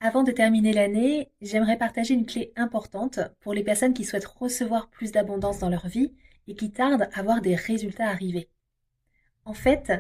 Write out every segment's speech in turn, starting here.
Avant de terminer l'année, j'aimerais partager une clé importante pour les personnes qui souhaitent recevoir plus d'abondance dans leur vie et qui tardent à voir des résultats arriver. En fait,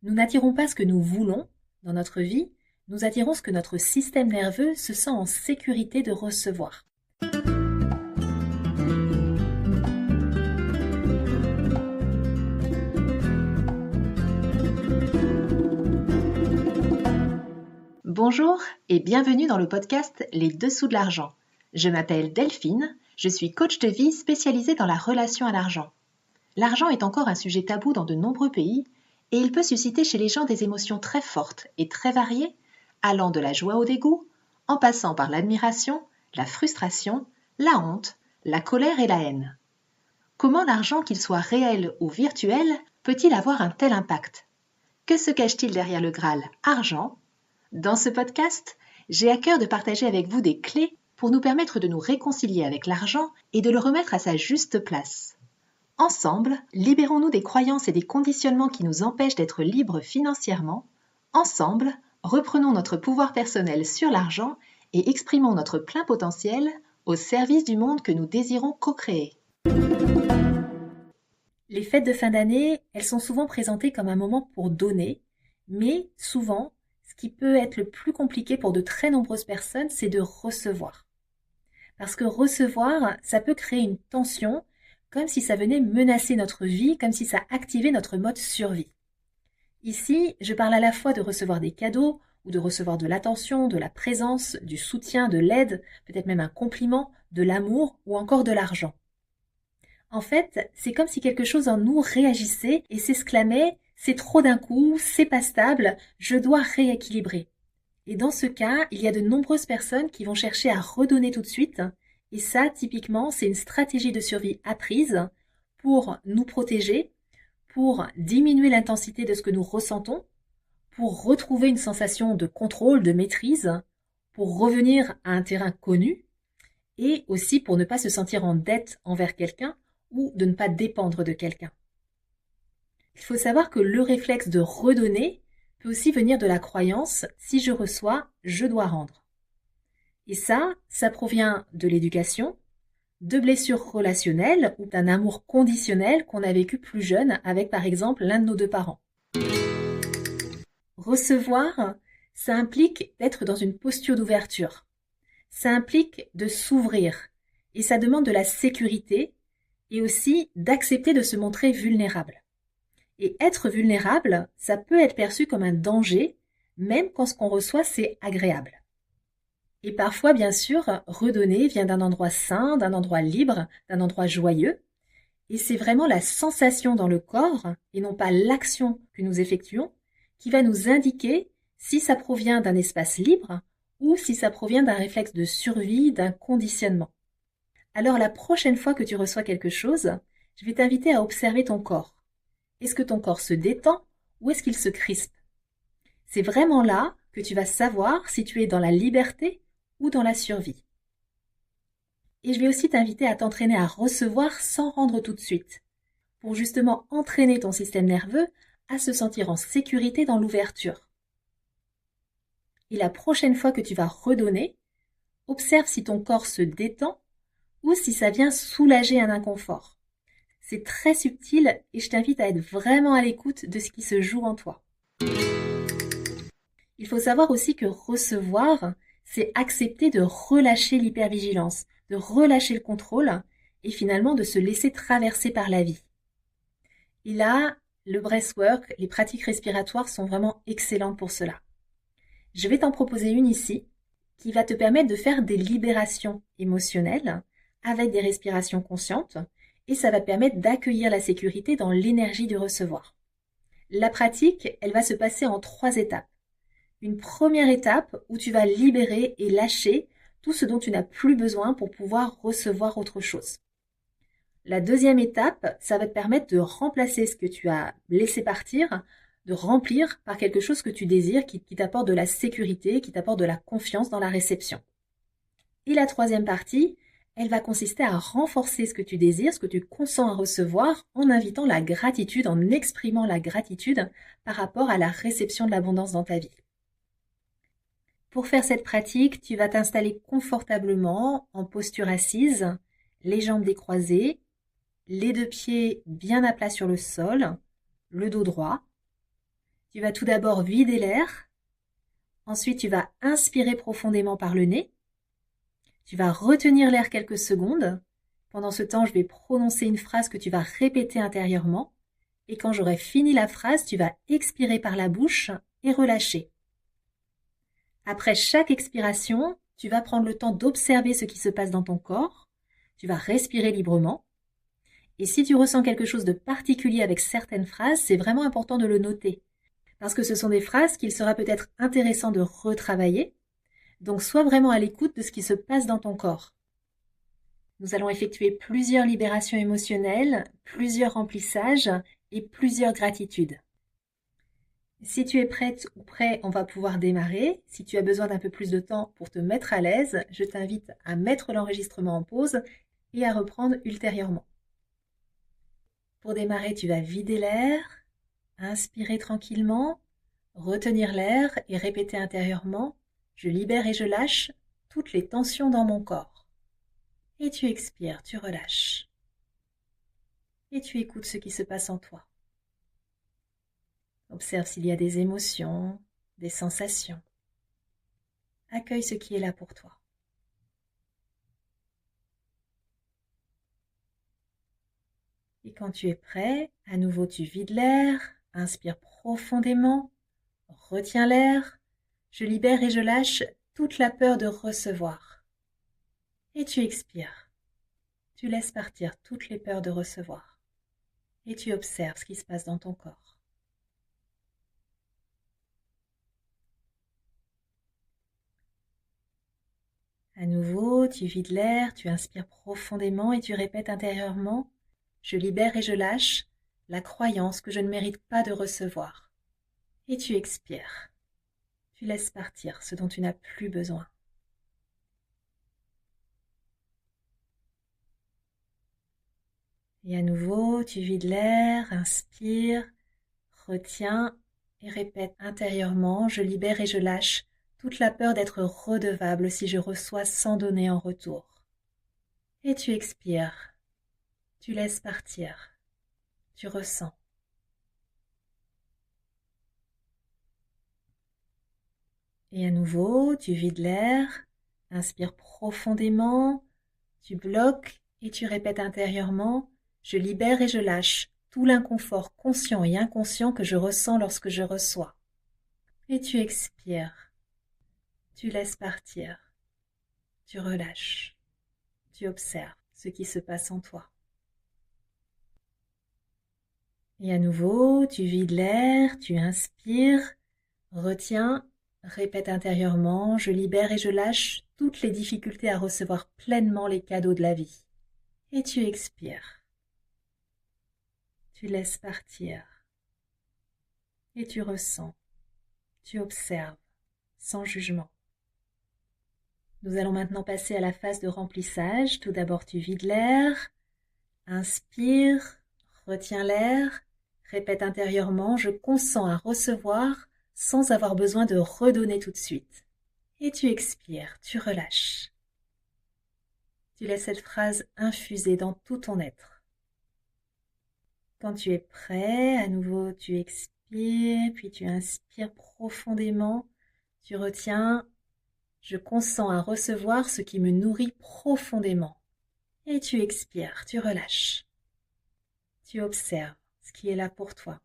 nous n'attirons pas ce que nous voulons dans notre vie, nous attirons ce que notre système nerveux se sent en sécurité de recevoir. Bonjour et bienvenue dans le podcast Les Dessous de l'argent. Je m'appelle Delphine, je suis coach de vie spécialisée dans la relation à l'argent. L'argent est encore un sujet tabou dans de nombreux pays et il peut susciter chez les gens des émotions très fortes et très variées, allant de la joie au dégoût, en passant par l'admiration, la frustration, la honte, la colère et la haine. Comment l'argent, qu'il soit réel ou virtuel, peut-il avoir un tel impact ? Que se cache-t-il derrière le Graal argent ? Dans ce podcast, j'ai à cœur de partager avec vous des clés pour nous permettre de nous réconcilier avec l'argent et de le remettre à sa juste place. Ensemble, libérons-nous des croyances et des conditionnements qui nous empêchent d'être libres financièrement. Ensemble, reprenons notre pouvoir personnel sur l'argent et exprimons notre plein potentiel au service du monde que nous désirons co-créer. Les fêtes de fin d'année, elles sont souvent présentées comme un moment pour donner, mais souvent, ce qui peut être le plus compliqué pour de très nombreuses personnes, c'est de recevoir. Parce que recevoir, ça peut créer une tension, comme si ça venait menacer notre vie, comme si ça activait notre mode survie. Ici, je parle à la fois de recevoir des cadeaux, ou de recevoir de l'attention, de la présence, du soutien, de l'aide, peut-être même un compliment, de l'amour ou encore de l'argent. En fait, c'est comme si quelque chose en nous réagissait et s'exclamait « c'est trop d'un coup, c'est pas stable, je dois rééquilibrer ». Et dans ce cas, il y a de nombreuses personnes qui vont chercher à redonner tout de suite. Et ça, typiquement, c'est une stratégie de survie apprise pour nous protéger, pour diminuer l'intensité de ce que nous ressentons, pour retrouver une sensation de contrôle, de maîtrise, pour revenir à un terrain connu, et aussi pour ne pas se sentir en dette envers quelqu'un ou de ne pas dépendre de quelqu'un. Il faut savoir que le réflexe de redonner peut aussi venir de la croyance « si je reçois, je dois rendre ». Et ça provient de l'éducation, de blessures relationnelles ou d'un amour conditionnel qu'on a vécu plus jeune avec par exemple l'un de nos deux parents. Recevoir, ça implique d'être dans une posture d'ouverture. Ça implique de s'ouvrir et ça demande de la sécurité et aussi d'accepter de se montrer vulnérable. Et être vulnérable, ça peut être perçu comme un danger, même quand ce qu'on reçoit, c'est agréable. Et parfois, bien sûr, redonner vient d'un endroit sain, d'un endroit libre, d'un endroit joyeux. Et c'est vraiment la sensation dans le corps, et non pas l'action que nous effectuons, qui va nous indiquer si ça provient d'un espace libre ou si ça provient d'un réflexe de survie, d'un conditionnement. Alors la prochaine fois que tu reçois quelque chose, je vais t'inviter à observer ton corps. Est-ce que ton corps se détend ou est-ce qu'il se crispe ? C'est vraiment là que tu vas savoir si tu es dans la liberté ou dans la survie. Et je vais aussi t'inviter à t'entraîner à recevoir sans rendre tout de suite, pour justement entraîner ton système nerveux à se sentir en sécurité dans l'ouverture. Et la prochaine fois que tu vas redonner, observe si ton corps se détend ou si ça vient soulager un inconfort. C'est très subtil et je t'invite à être vraiment à l'écoute de ce qui se joue en toi. Il faut savoir aussi que recevoir, c'est accepter de relâcher l'hypervigilance, de relâcher le contrôle et finalement de se laisser traverser par la vie. Et là, le breathwork, les pratiques respiratoires sont vraiment excellentes pour cela. Je vais t'en proposer une ici qui va te permettre de faire des libérations émotionnelles avec des respirations conscientes et ça va te permettre d'accueillir la sécurité dans l'énergie du recevoir. La pratique, elle va se passer en 3 étapes. Une première étape où tu vas libérer et lâcher tout ce dont tu n'as plus besoin pour pouvoir recevoir autre chose. La deuxième étape, ça va te permettre de remplacer ce que tu as laissé partir, de remplir par quelque chose que tu désires, qui t'apporte de la sécurité, qui t'apporte de la confiance dans la réception. Et la troisième partie, elle va consister à renforcer ce que tu désires, ce que tu consens à recevoir, en invitant la gratitude, en exprimant la gratitude par rapport à la réception de l'abondance dans ta vie. Pour faire cette pratique, tu vas t'installer confortablement en posture assise, les jambes décroisées, les deux pieds bien à plat sur le sol, le dos droit. Tu vas tout d'abord vider l'air, ensuite tu vas inspirer profondément par le nez, tu vas retenir l'air quelques secondes. Pendant ce temps, je vais prononcer une phrase que tu vas répéter intérieurement, et quand j'aurai fini la phrase, tu vas expirer par la bouche et relâcher. Après chaque expiration, tu vas prendre le temps d'observer ce qui se passe dans ton corps, tu vas respirer librement, et si tu ressens quelque chose de particulier avec certaines phrases, c'est vraiment important de le noter, parce que ce sont des phrases qu'il sera peut-être intéressant de retravailler, donc sois vraiment à l'écoute de ce qui se passe dans ton corps. Nous allons effectuer plusieurs libérations émotionnelles, plusieurs remplissages et plusieurs gratitudes. Si tu es prête ou prêt, on va pouvoir démarrer. Si tu as besoin d'un peu plus de temps pour te mettre à l'aise, je t'invite à mettre l'enregistrement en pause et à reprendre ultérieurement. Pour démarrer, tu vas vider l'air, inspirer tranquillement, retenir l'air et répéter intérieurement « Je libère et je lâche toutes les tensions dans mon corps ». Et tu expires, tu relâches. Et tu écoutes ce qui se passe en toi. Observe s'il y a des émotions, des sensations. Accueille ce qui est là pour toi. Et quand tu es prêt, à nouveau tu vides l'air, inspire profondément, retiens l'air, je libère et je lâche toute la peur de recevoir. Et tu expires. Tu laisses partir toutes les peurs de recevoir. Et tu observes ce qui se passe dans ton corps. À nouveau, tu vides l'air, tu inspires profondément et tu répètes intérieurement « Je libère et je lâche la croyance que je ne mérite pas de recevoir. » Et tu expires. Tu laisses partir ce dont tu n'as plus besoin. Et à nouveau, tu vides l'air, inspire, retiens et répète intérieurement « Je libère et je lâche toute la peur d'être redevable si je reçois sans donner en retour. » Et tu expires. Tu laisses partir. Tu ressens. Et à nouveau, tu vides l'air, inspire profondément, tu bloques et tu répètes intérieurement « Je libère et je lâche tout l'inconfort conscient et inconscient que je ressens lorsque je reçois. » Et tu expires. Tu laisses partir. Tu relâches. Tu observes ce qui se passe en toi. Et à nouveau, tu vides l'air, tu inspires, retiens, répète intérieurement « Je libère et je lâche toutes les difficultés à recevoir pleinement les cadeaux de la vie. » Et tu expires. Tu laisses partir. Et tu ressens. Tu observes, sans jugement. Nous allons maintenant passer à la phase de remplissage. Tout d'abord, tu vides l'air, inspire, retiens l'air, répète intérieurement « Je consens à recevoir sans avoir besoin de redonner tout de suite. » Et tu expires, tu relâches. Tu laisses cette phrase infuser dans tout ton être. Quand tu es prêt, à nouveau tu expires, puis tu inspires profondément, tu retiens « Je consens à recevoir ce qui me nourrit profondément. » Et tu expires, tu relâches. Tu observes ce qui est là pour toi.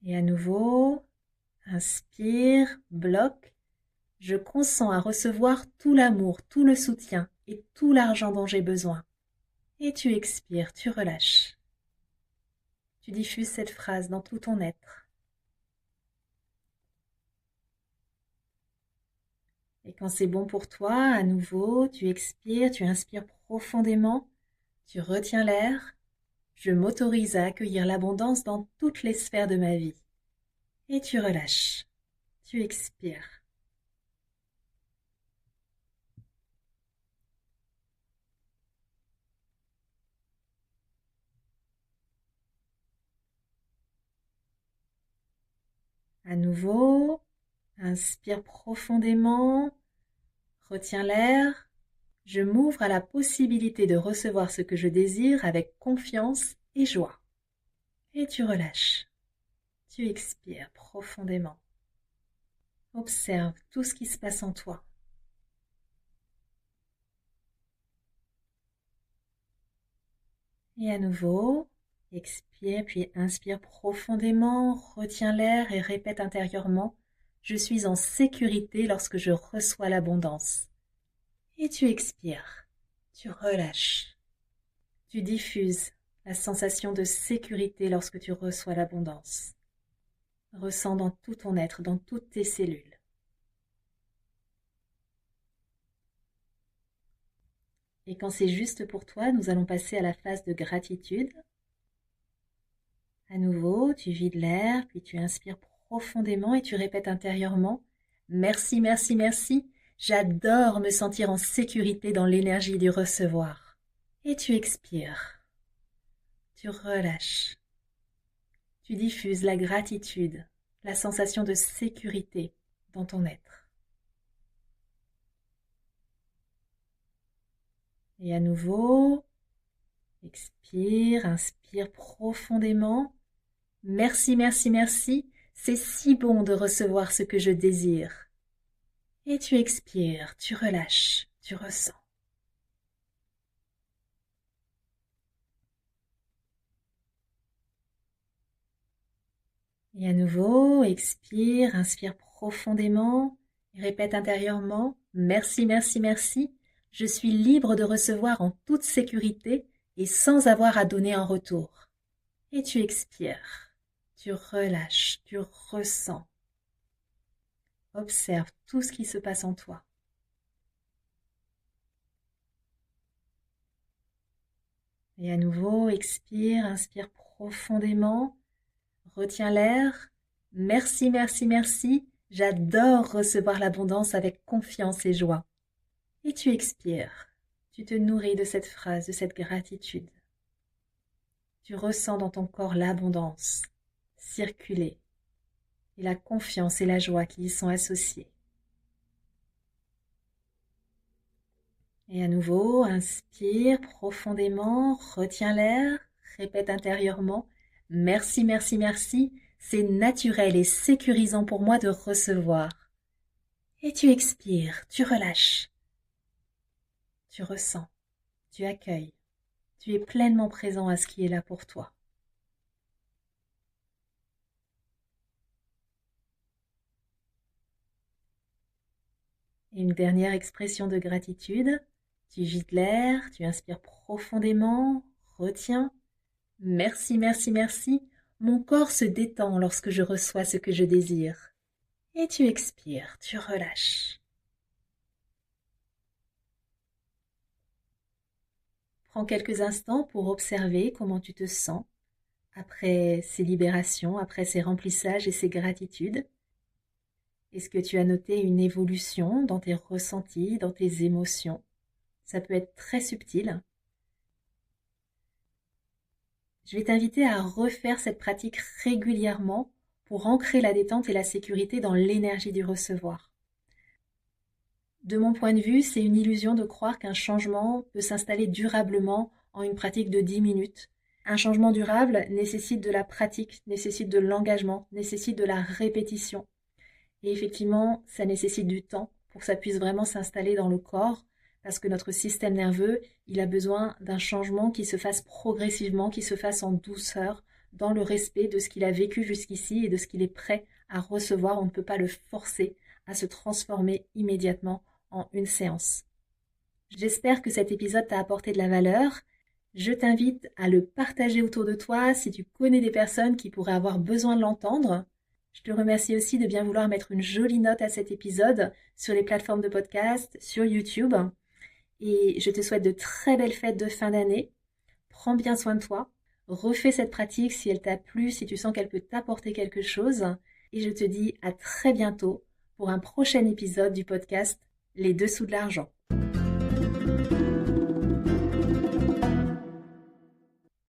Et à nouveau, inspire, bloque. Je consens à recevoir tout l'amour, tout le soutien et tout l'argent dont j'ai besoin. Et tu expires, tu relâches. Tu diffuses cette phrase dans tout ton être. Et quand c'est bon pour toi, à nouveau, tu expires, tu inspires profondément, tu retiens l'air. Je m'autorise à accueillir l'abondance dans toutes les sphères de ma vie. Et tu relâches. Tu expires. À nouveau, inspire profondément, retiens l'air. Je m'ouvre à la possibilité de recevoir ce que je désire avec confiance et joie. Et tu relâches. Tu expires profondément. Observe tout ce qui se passe en toi. Et à nouveau, expire puis inspire profondément, retiens l'air et répète intérieurement « Je suis en sécurité lorsque je reçois l'abondance ». Et tu expires, tu relâches. Tu diffuses la sensation de sécurité lorsque tu reçois l'abondance. Ressens dans tout ton être, dans toutes tes cellules. Et quand c'est juste pour toi, nous allons passer à la phase de gratitude. À nouveau, tu vides l'air, puis tu inspires profondément et tu répètes intérieurement « Merci, merci, merci, j'adore me sentir en sécurité dans l'énergie du recevoir. » Et tu expires, tu relâches, tu diffuses la gratitude, la sensation de sécurité dans ton être. Et à nouveau, expire, inspire profondément. Merci, merci, merci, c'est si bon de recevoir ce que je désire. Et tu expires, tu relâches, tu ressens. Et à nouveau, expire, inspire profondément, et répète intérieurement « Merci, merci, merci, je suis libre de recevoir en toute sécurité et sans avoir à donner en retour. » Et tu expires, tu relâches, tu ressens. Observe tout ce qui se passe en toi. Et à nouveau, expire, inspire profondément. Retiens l'air. Merci, merci, merci. J'adore recevoir l'abondance avec confiance et joie. Et tu expires. Tu te nourris de cette phrase, de cette gratitude. Tu ressens dans ton corps l'abondance circuler et la confiance et la joie qui y sont associées. Et à nouveau, inspire profondément, retiens l'air, répète intérieurement « Merci, merci, merci, c'est naturel et sécurisant pour moi de recevoir. » Et tu expires, tu relâches, tu ressens, tu accueilles, tu es pleinement présent à ce qui est là pour toi. Et une dernière expression de gratitude. Tu vides l'air, tu inspires profondément, retiens. Merci, merci, merci. Mon corps se détend lorsque je reçois ce que je désire. Et tu expires, tu relâches. Prends quelques instants pour observer comment tu te sens après ces libérations, après ces remplissages et ces gratitudes. Est-ce que tu as noté une évolution dans tes ressentis, dans tes émotions? Ça peut être très subtil. Je vais t'inviter à refaire cette pratique régulièrement pour ancrer la détente et la sécurité dans l'énergie du recevoir. De mon point de vue, c'est une illusion de croire qu'un changement peut s'installer durablement en une pratique de 10 minutes. Un changement durable nécessite de la pratique, nécessite de l'engagement, nécessite de la répétition. Et effectivement, ça nécessite du temps pour que ça puisse vraiment s'installer dans le corps, parce que notre système nerveux, il a besoin d'un changement qui se fasse progressivement, qui se fasse en douceur, dans le respect de ce qu'il a vécu jusqu'ici et de ce qu'il est prêt à recevoir. On ne peut pas le forcer à se transformer immédiatement en une séance. J'espère que cet épisode t'a apporté de la valeur. Je t'invite à le partager autour de toi si tu connais des personnes qui pourraient avoir besoin de l'entendre. Je te remercie aussi de bien vouloir mettre une jolie note à cet épisode sur les plateformes de podcast, sur YouTube. Et je te souhaite de très belles fêtes de fin d'année. Prends bien soin de toi. Refais cette pratique si elle t'a plu, si tu sens qu'elle peut t'apporter quelque chose. Et je te dis à très bientôt pour un prochain épisode du podcast Les Dessous de l'argent.